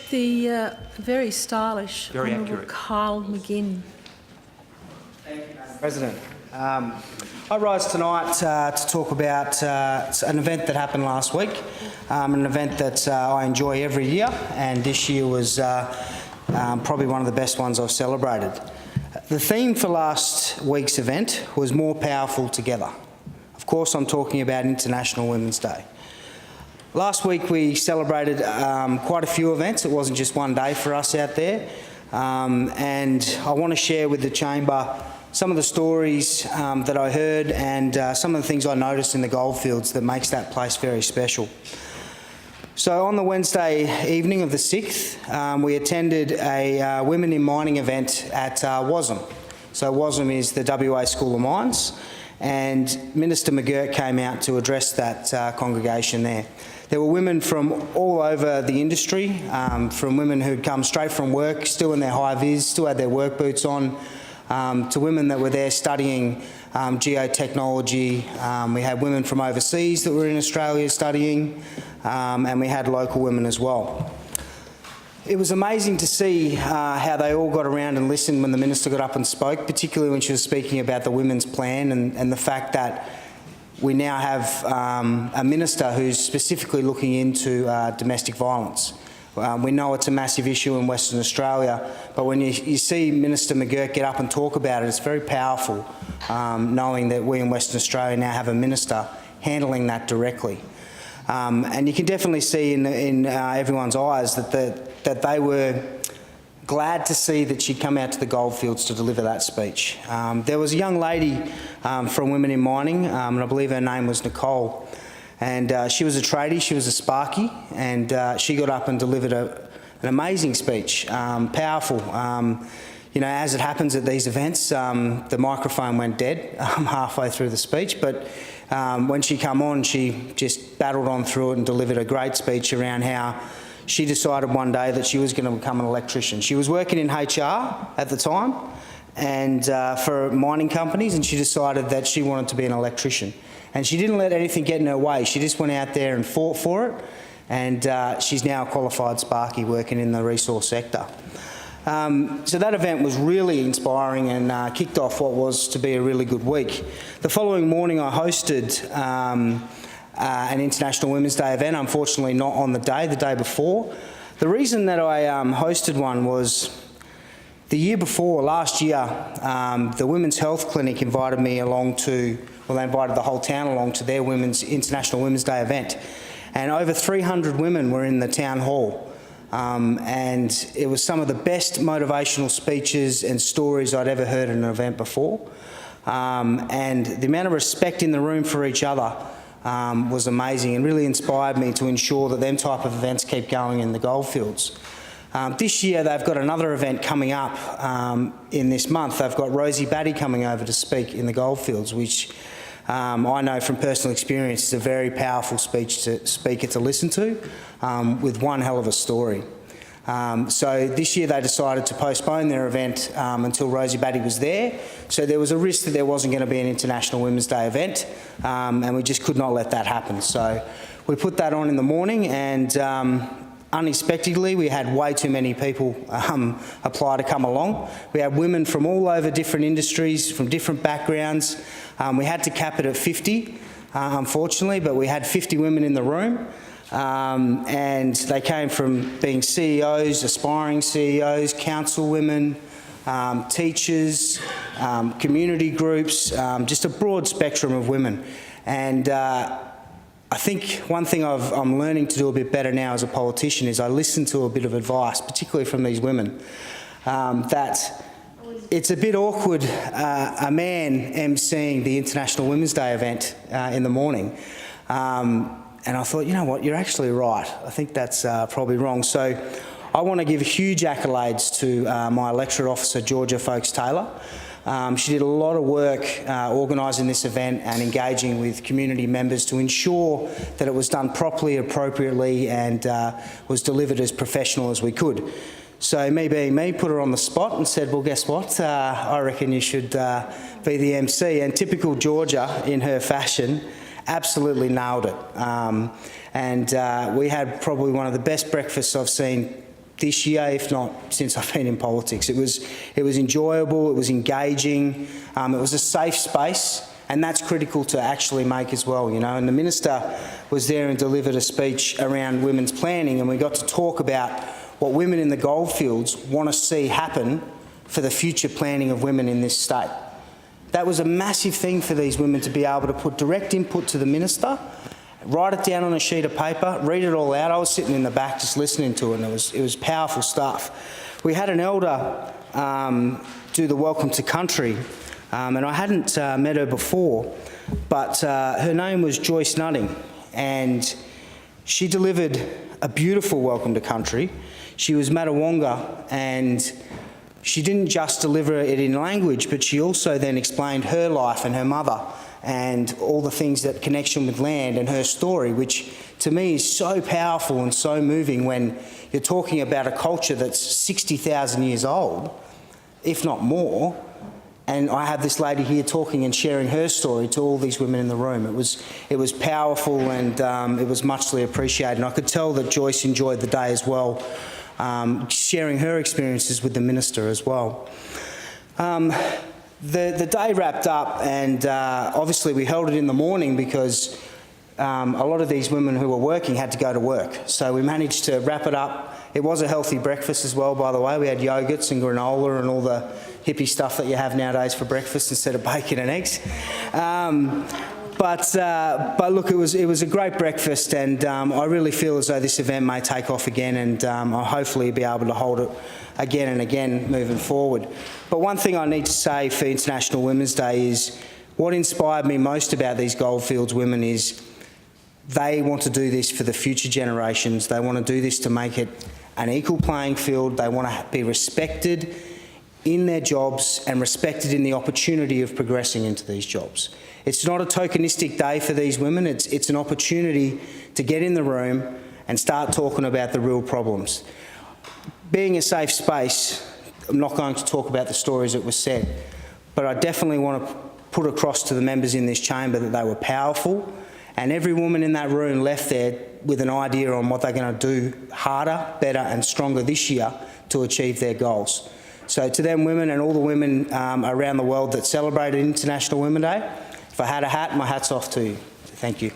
The very stylish Very Honourable accurate. Kyle McGinn. Thank you, Madam President. I rise tonight to talk about an event that happened last week, an event that I enjoy every year, and this year was probably one of the best ones I've celebrated. The theme for last week's event was More Powerful Together. Of course, I'm talking about International Women's Day. Last week we celebrated quite a few events. It wasn't just one day for us out there. And I want to share with the Chamber some of the stories that I heard and some of the things I noticed in the goldfields that makes that place very special. So on the Wednesday evening of the 6th, we attended a Women in Mining event at WASM. So WASM is the WA School of Mines, and Minister McGinn came out to address that congregation there. There were women from all over the industry, from women who'd come straight from work, still in their high-vis, still had their work boots on, to women that were there studying geotechnology. We had women from overseas that were in Australia studying, and we had local women as well. It was amazing to see how they all got around and listened when the Minister got up and spoke, particularly when she was speaking about the women's plan and the fact that we now have a Minister who's specifically looking into domestic violence. We know it's a massive issue in Western Australia, but when you see Minister McGinn get up and talk about it, it's very powerful, knowing that we in Western Australia now have a Minister handling that directly. And you can definitely see in everyone's eyes that they were glad to see that she'd come out to the goldfields to deliver that speech. There was a young lady from Women in Mining, and I believe her name was Nicole, and she was a tradie, she was a sparky, and she got up and delivered an amazing speech, powerful. You know, as it happens at these events, the microphone went dead halfway through the speech, but when she came on, she just battled on through it and delivered a great speech around how she decided one day that she was going to become an electrician. She was working in HR at the time and for mining companies, and she decided that she wanted to be an electrician. And she didn't let anything get in her way. She just went out there and fought for it, and she's now a qualified sparky working in the resource sector. So that event was really inspiring and kicked off what was to be a really good week. The following morning I hosted an International Women's Day event, unfortunately not on the day before. The reason that I hosted one was the year before, last year, the Women's Health Clinic invited me along to, well, they invited the whole town along to their International Women's Day event. And over 300 women were in the town hall. And it was some of the best motivational speeches and stories I'd ever heard at an event before. And the amount of respect in the room for each other was amazing and really inspired me to ensure that them type of events keep going in the goldfields. This year they've got another event coming up in this month. They've got Rosie Batty coming over to speak in the goldfields, which I know from personal experience is a very powerful speaker to listen to, with one hell of a story. So this year they decided to postpone their event until Rosie Batty was there. So there was a risk that there wasn't going to be an International Women's Day event, and we just could not let that happen. So we put that on in the morning, and unexpectedly we had way too many people apply to come along. We had women from all over different industries, from different backgrounds. We had to cap it at 50, unfortunately, but we had 50 women in the room. And they came from being CEOs, aspiring CEOs, council women, teachers, community groups, just a broad spectrum of women. And I think one thing I'm learning to do a bit better now as a politician is I listen to a bit of advice, particularly from these women, that it's a bit awkward a man emceeing the International Women's Day event in the morning. And I thought, you know what, you're actually right. I think that's probably wrong. So I want to give huge accolades to my electorate officer, Georgia Folkes-Taylor. She did a lot of work organising this event and engaging with community members to ensure that it was done properly, appropriately, and was delivered as professional as we could. So me being me, put her on the spot and said, well, guess what? I reckon you should be the MC. And typical Georgia, in her fashion, absolutely nailed it. We had probably one of the best breakfasts I've seen this year, if not since I've been in politics. It was enjoyable, it was engaging, it was a safe space, and that's critical to actually make as well, you know. And the Minister was there and delivered a speech around women's planning, and we got to talk about what women in the goldfields want to see happen for the future planning of women in this state. That was a massive thing for these women to be able to put direct input to the Minister, write it down on a sheet of paper, read it all out. I was sitting in the back just listening to it, and it was powerful stuff. We had an elder do the Welcome to Country, and I hadn't met her before, but her name was Joyce Nutting, and she delivered a beautiful Welcome to Country. She was Matawonga, and she didn't just deliver it in language, but she also then explained her life and her mother and all the things that connection with land and her story, which to me is so powerful and so moving when you're talking about a culture that's 60,000 years old, if not more. And I have this lady here talking and sharing her story to all these women in the room. It was powerful, and it was muchly appreciated. And I could tell that Joyce enjoyed the day as well, sharing her experiences with the Minister as well. The day wrapped up, and obviously we held it in the morning because a lot of these women who were working had to go to work. So we managed to wrap it up. It was a healthy breakfast as well, by the way. We had yogurts and granola and all the hippie stuff that you have nowadays for breakfast instead of bacon and eggs. But look, it was a great breakfast, and I really feel as though this event may take off again, and I'll hopefully be able to hold it again and again moving forward. But one thing I need to say for International Women's Day is what inspired me most about these Goldfields women is they want to do this for the future generations. They want to do this to make it an equal playing field. They want to be respected in their jobs and respected in the opportunity of progressing into these jobs. It's not a tokenistic day for these women. It's an opportunity to get in the room and start talking about the real problems. Being a safe space, I'm not going to talk about the stories that were said, but I definitely want to put across to the members in this chamber that they were powerful, and every woman in that room left there with an idea on what they're going to do harder, better and stronger this year to achieve their goals. So to them women and all the women around the world that celebrated International Women's Day, if I had a hat, my hat's off to you. Thank you.